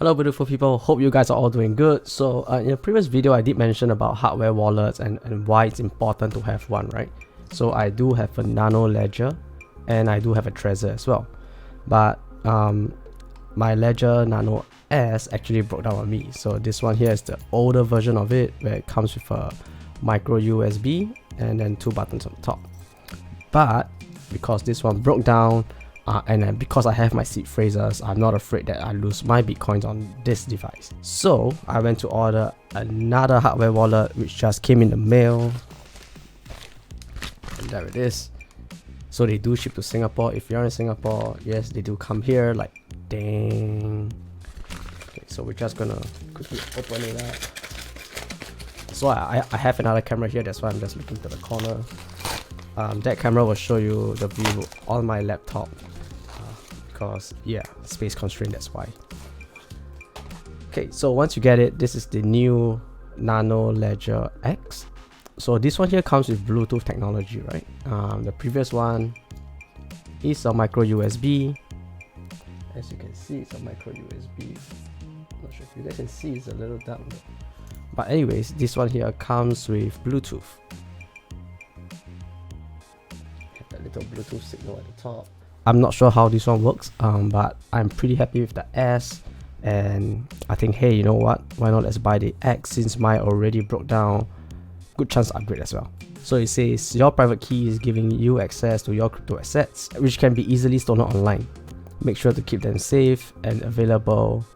Hello beautiful people, hope you guys are all doing good. So in a previous video I did mention about hardware wallets and why it's important to have one, right? So I do have a Nano Ledger and I do have a Trezor as well. But my Ledger Nano S actually broke down on me. So this one here is the older version of it where it comes with a micro USB and then 2 buttons on top. But because this one broke down, and then because I have my seed phrases, I'm not afraid that I lose my bitcoins on this device. So I went to order another hardware wallet which just came in the mail. And there it is. So they do ship to Singapore. If you're in Singapore, yes, they do come here. Like, dang. Okay, so we're just gonna quickly open it up. So I have another camera here, that's why I'm just looking to the corner. That camera will show you the view on my laptop. Because yeah, space constraint, that's why. Okay, so once you get it, this is the new Nano Ledger X. So this one here comes with Bluetooth technology, right? The previous one is a micro USB. As you can see, it's a micro USB. Not sure if you guys can see, it's a little dark. But anyways, this one here comes with Bluetooth. Have that little Bluetooth signal at the top. I'm not sure how this one works, but I'm pretty happy with the S, and I think, hey, you know what, why not let's buy the X since mine already broke down. Good chance to upgrade as well. So it says your private key is giving you access to your crypto assets which can be easily stolen online. Make sure to keep them safe and available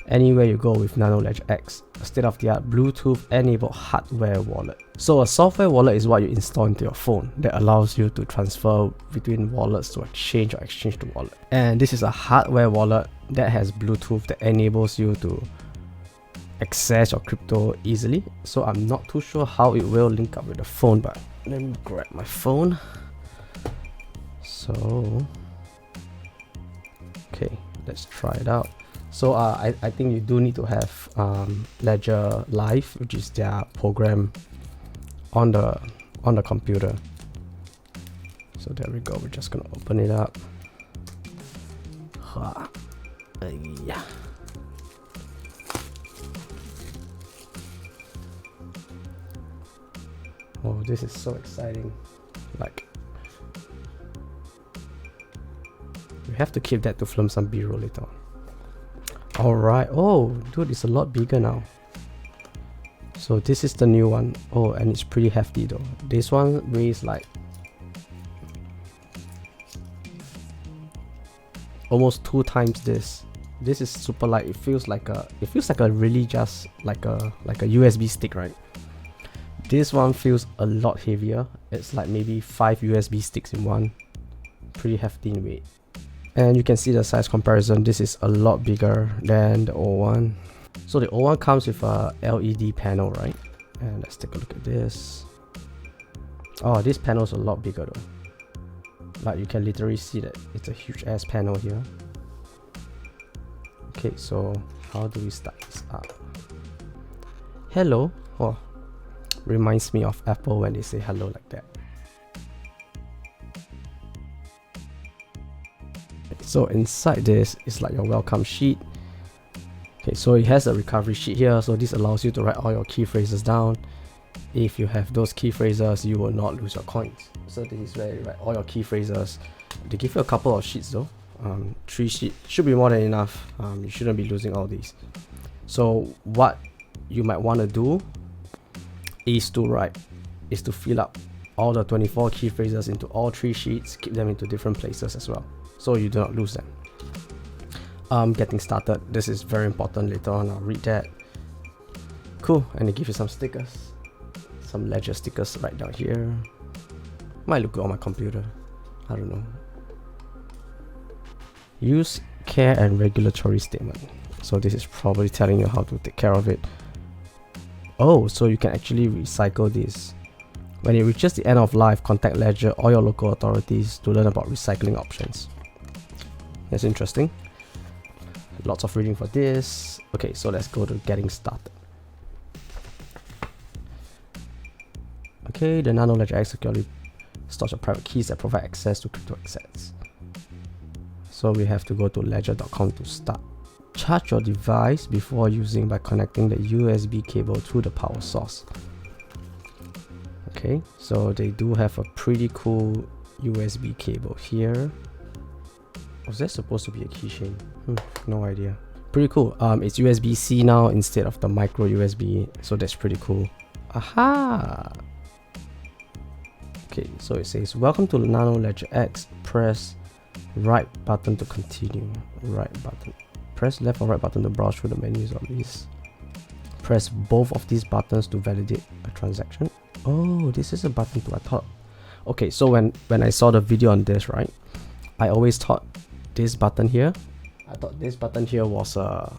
anywhere you go with Nano Ledger X, a state-of-the-art Bluetooth enabled hardware wallet. So a software wallet is what you install into your phone that allows you to transfer between wallets to exchange or exchange to wallet. And this is a hardware wallet that has Bluetooth that enables you to access your crypto easily. So I'm not too sure how it will link up with the phone, but let me grab my phone. So okay, let's try it out. So I think you do need to have Ledger Live, which is their program on the computer. So there we go. We're just gonna open it up. Yeah. Oh, this is so exciting! Like, we have to keep that to film some B-roll later on. Alright, oh dude, it's a lot bigger now. So this is the new one. Oh, and it's pretty hefty though. This one weighs like almost 2 times this. This is super light. It feels like a really just like a USB stick, right? This one feels a lot heavier. It's like maybe 5 USB sticks in one. Pretty hefty in weight. And you can see the size comparison. This is a lot bigger than the old one. So the old one comes with a LED panel, right? And let's take a look at this. Oh, this panel is a lot bigger though. Like, you can literally see that it's a huge ass panel here. Okay, so how do we start this up? Hello. Oh, reminds me of Apple when they say hello like that. So inside this is like your welcome sheet. Okay, so it has a recovery sheet here, so this allows you to write all your key phrases down. If you have those key phrases, you will not lose your coins. So this is where you write all your key phrases. They give you a couple of sheets though. 3 sheets should be more than enough. You shouldn't be losing all these. So what you might want to do is to fill up all the 24 key phrases into all 3 sheets, keep them into different places as well, so you do not lose them. Getting started, this is very important. Later on I'll read that. Cool. And they give you some stickers, some Ledger stickers right down here. Might look good on my computer, I don't know. Use care and regulatory statement. So this is probably telling you how to take care of it. Oh, so you can actually recycle this. When it reaches the end of life, contact Ledger or your local authorities to learn about recycling options. That's interesting. Lots of reading for this. Okay, so let's go to getting started. Okay, the Nano Ledger X securely stores your private keys that provide access to crypto assets. So we have to go to ledger.com to start. charge your device before using by connecting the USB cable to the power source. Okay, so they do have a pretty cool USB cable here. Was that supposed to be a keychain? No idea. Pretty cool. It's USB-C now instead of the micro USB, so that's pretty cool. Aha! Okay, so it says, welcome to Nano Ledger X. Press right button to continue. Right button. Press left or right button to browse through the menus of these. Press both of these buttons to validate a transaction. Oh, this is a button to, I thought. Okay, so when I saw the video on this, right, I always thought this button here, was a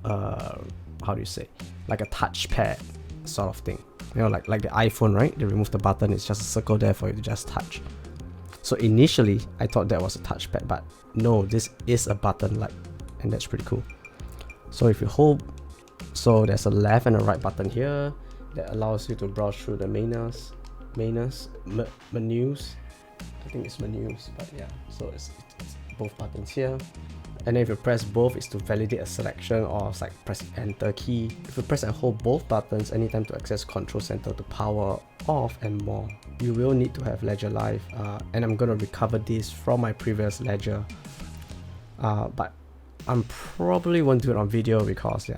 how do you say, like a touchpad sort of thing. You know, like the iPhone, right? They remove the button, it's just a circle there for you to just touch. So initially I thought that was a touchpad, but no, this is a button, like, and that's pretty cool. So if you hold, so there's a left and a right button here that allows you to browse through the menus. I think it's menus, but yeah, so it's both buttons here. And then if you press both, it's to validate a selection, or it's like press enter key. If you press and hold both buttons anytime to access control center to power off and more. You will need to have Ledger Live, and I'm gonna recover this from my previous Ledger, but I'm probably won't do it on video because you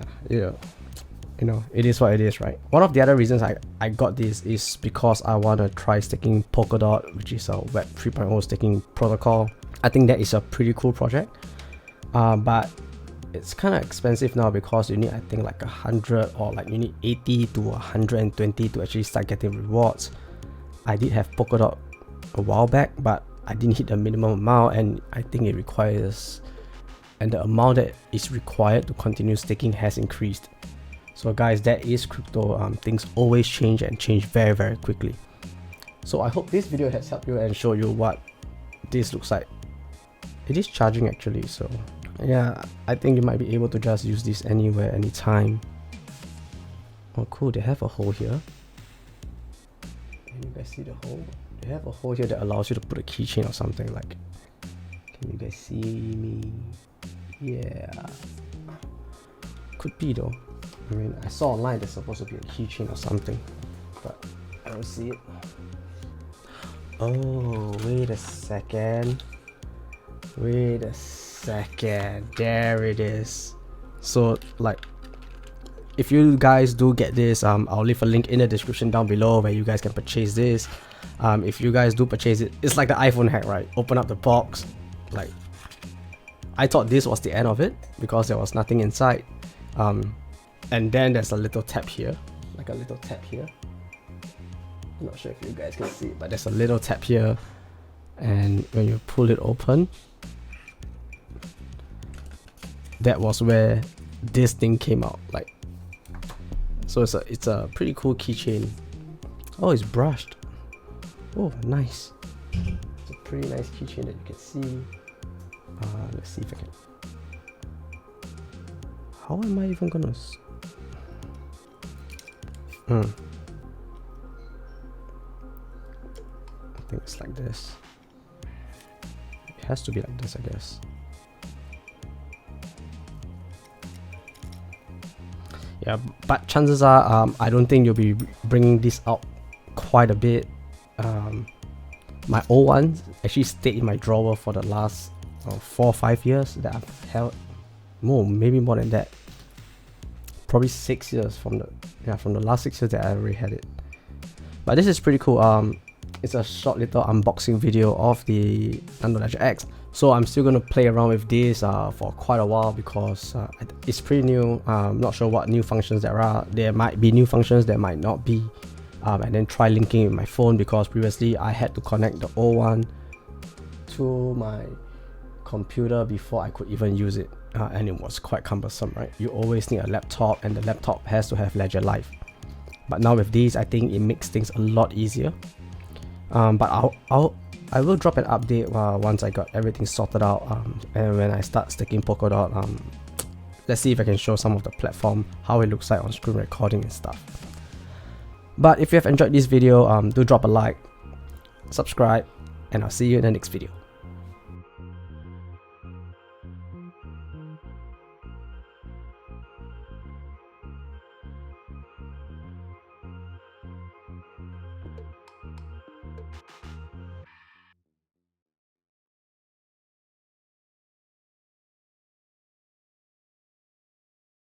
know, it is what it is, right? One of the other reasons I got this is because I want to try staking Polkadot, which is a Web 3.0 staking protocol. I think that is a pretty cool project, but it's kind of expensive now because you need, I think, like 100 or like you need 80 to 120 to actually start getting rewards. I did have Polkadot a while back, but I didn't hit the minimum amount, and I think it requires, and the amount that is required to continue staking has increased. So guys, that is crypto. Things always change and change very, very quickly. So I hope this video has helped you and show you what this looks like. It is charging actually, so yeah, I think you might be able to just use this anywhere, anytime. Oh cool, they have a hole here. Can you guys see the hole? They have a hole here that allows you to put a keychain or something. Like, can you guys see me? Yeah, could be though. I mean, I saw online there's supposed to be a keychain or something, but I don't see it. Oh, wait a second. Wait a second. There it is. So, like, if you guys do get this, I'll leave a link in the description down below where you guys can purchase this. If you guys do purchase it, it's like the iPhone hack, right? Open up the box. Like, I thought this was the end of it because there was nothing inside. And then there's a little tab here, like a little tab here. I'm not sure if you guys can see it, but there's a little tab here, and when you pull it open, that was where this thing came out. Like, so it's a pretty cool keychain. Oh, it's brushed. Oh, nice. It's a pretty nice keychain that you can see. Let's see if I can. How am I even gonna? I think it's like this. It has to be like this, I guess. Yeah, but chances are, I don't think you'll be bringing this out quite a bit. My old one actually stayed in my drawer for the last 4 or 5 years that I've held. More, maybe more than that. Probably 6 years from the last 6 years that I already had it. But this is pretty cool. It's a short little unboxing video of the Nano Ledger X. So I'm still gonna play around with this for quite a while because it's pretty new. I'm not sure what new functions there are. There might be new functions, there might not be. And then try linking with my phone because previously I had to connect the old one to my computer before I could even use it. And it was quite cumbersome, right? You always need a laptop, and the laptop has to have Ledger Live. But now with these, I think it makes things a lot easier. But I will drop an update once I got everything sorted out, and when I start staking Polkadot. Let's see if I can show some of the platform, how it looks like on screen recording and stuff. But if you have enjoyed this video, do drop a like, subscribe, and I'll see you in the next video.